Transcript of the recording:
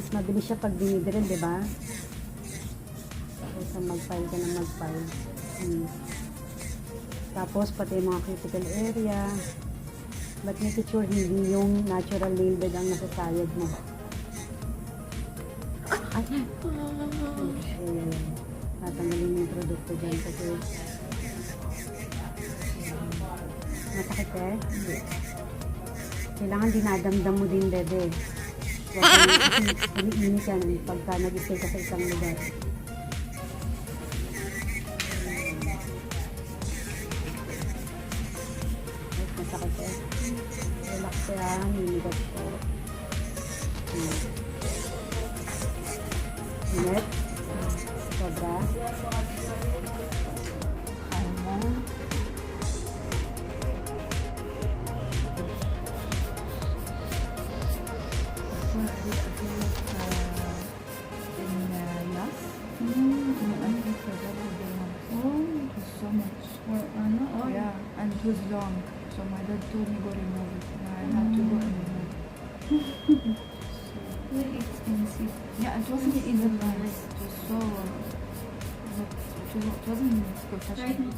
Mabilis siya pag dinidrill, di ba? So, mag-file ka na mag-file. Tapos, pati yung mga critical area. But make it sure hindi yung natural nail bed ang nasasayad mo. Ay! Okay. Tatanggalin yung produkto dyan kasi masakit eh. Kailangan dinadamdam mo din, bebe. Huwag kang iniinit yan pagka nag-stay ka sa isang lugar. Masakit eh. Relax yan, hinigat ko. Init. Sobra. Kalma. Yeah, and it was long, so my dad told me go remove it, and I had to go and remove it. Very expensive. Yeah, it wasn't even nice. It was so. It wasn't professional.